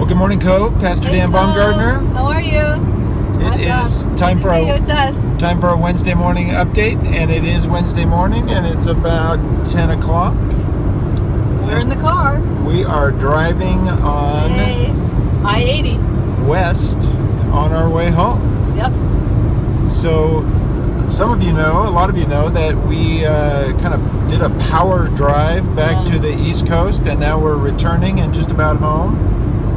Well, good morning, Cove. Pastor Dan Baumgartner. How are you? It is time for a Wednesday morning update, and it is Wednesday morning, and it's about 10 o'clock. We're in the car. We are driving on I-80 west on our way home. Yep. So, some of you know, a lot of you know that we kind of did a power drive back to the East Coast, and now we're returning and just about home.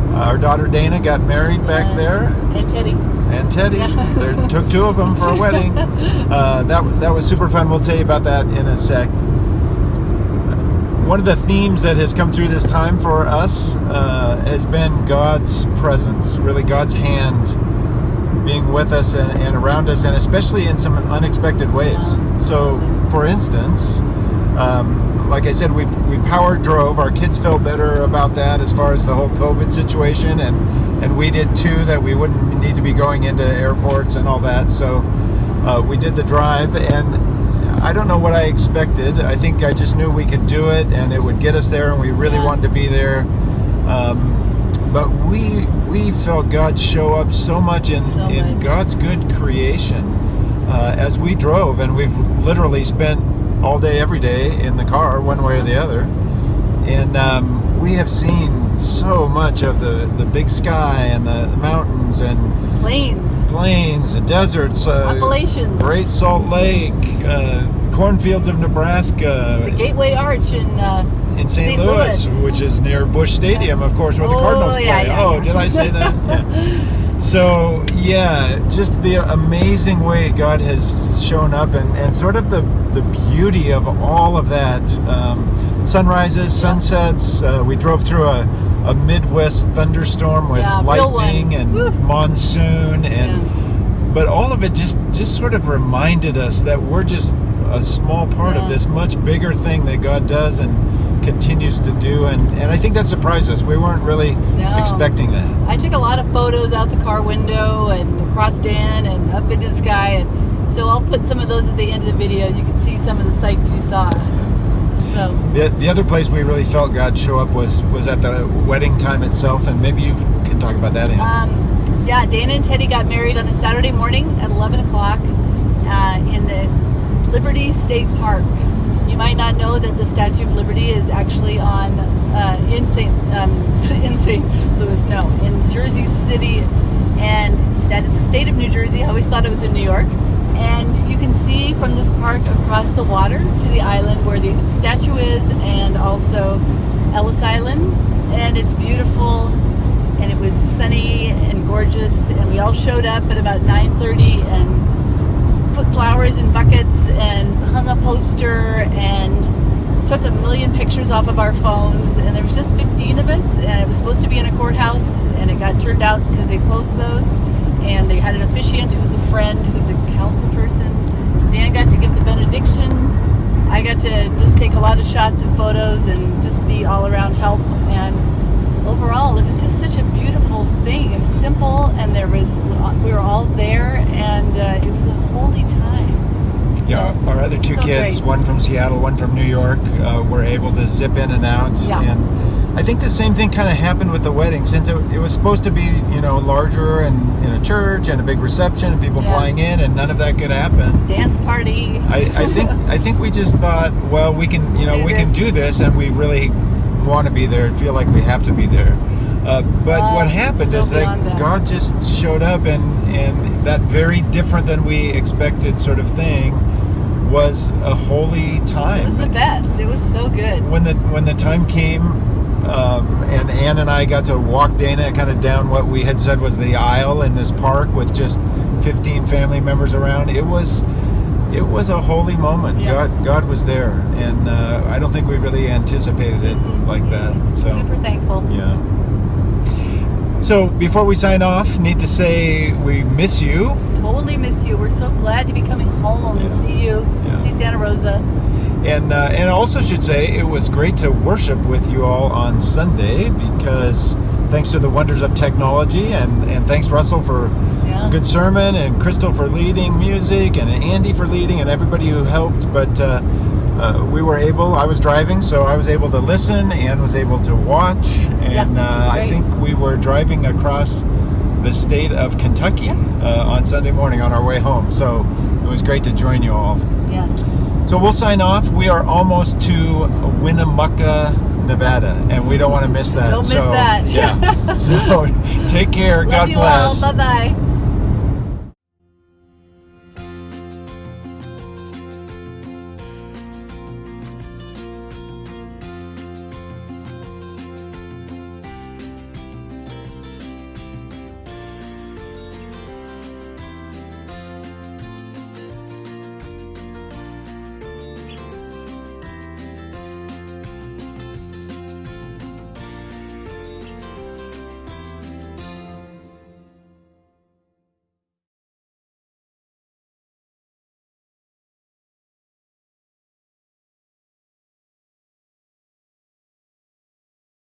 Our daughter Dana got married back there. And Teddy. There took two of them for a wedding. That was super fun. We'll tell you about that in a sec. One of the themes that has come through this time for us has been God's presence, really God's hand being with us and around us, and especially in some unexpected ways. So, for instance, like I said, we power drove. Our kids felt better about that as far as the whole COVID situation, and we did too, that we wouldn't need to be going into airports and all that. So we did the drive, and I don't know what I expected. I think I just knew we could do it, and it would get us there, and we really wanted to be there. But we felt God show up so much in God's good creation as we drove, and we've literally spent all day, every day in the car, one way or the other. And we have seen so much of the big sky and the mountains and plains, the deserts, Appalachians, Great Salt Lake, cornfields of Nebraska, the Gateway Arch in St. Louis, which is near Busch Stadium, of course, where the Cardinals play. Did I say that? Yeah. So, just the amazing way God has shown up, and sort of the beauty of all of that. Sunrises, sunsets. We drove through a Midwest thunderstorm with lightning and monsoon, but all of it just sort of reminded us that we're just a small part of this much bigger thing that God does and continues to do, and I think that surprised us. We weren't really expecting that. I took a lot of photos out the car window and across Dan and up into the sky, and so I'll put some of those at the end of the video. You can see some of the sights we saw. So the other place we really felt God show up was at the wedding time itself, and maybe you can talk about that, Anne. Dana and Teddy got married on a Saturday morning at 11 o'clock in the Liberty State Park. You might not know that the Statue of Liberty is actually in Jersey City, and that is the state of New Jersey. I always thought it was in New York. And you can see from this park across the water to the island where the statue is, and also Ellis Island, and it's beautiful, and it was sunny and gorgeous, and we all showed up at about 9:30 and put flowers in buckets and hung a poster and took a million pictures off of our phones, and there was just 15 of us, and it was supposed to be in a courthouse, and it got turned out because they closed those, and they had an officiant who was a friend, who's a council person. Dan got to give the benediction. I got to just take a lot of shots and photos and just be all around help, and overall it was just such a beautiful thing. It was simple, and we were all there, and it was a holy time. Yeah, our other two kids, one from Seattle, one from New York, were able to zip in and out. And I think the same thing kind of happened with the wedding, since it was supposed to be, larger and in a church and a big reception and people flying in, and none of that could happen. Dance party. I think we just thought, well, we can do this, and we really want to be there and feel like we have to be there. But what happened is that God just showed up, and that very different than we expected sort of thing was a holy time. It was the best. It was so good. When the time came, and Anne and I got to walk Dana kind of down what we had said was the aisle in this park with just 15 family members around, it was a holy moment. God was there, and I don't think we really anticipated it like that. So super thankful. Yeah. So before we sign off, need to say we miss you. Totally miss you. We're so glad to be coming home and see you, see Santa Rosa. And I also should say it was great to worship with you all on Sunday, because thanks to the wonders of technology, and thanks Russell for a good sermon, and Crystal for leading music, and Andy for leading, and everybody who helped. But I was driving, so I was able to listen and was able to watch. And I think we were driving across the state of Kentucky on Sunday morning on our way home. So it was great to join you all. Yes. So we'll sign off. We are almost to Winnemucca, Nevada, and we don't want to miss that. Don't miss that. Yeah. So take care. Love God you bless. all. Bye-bye.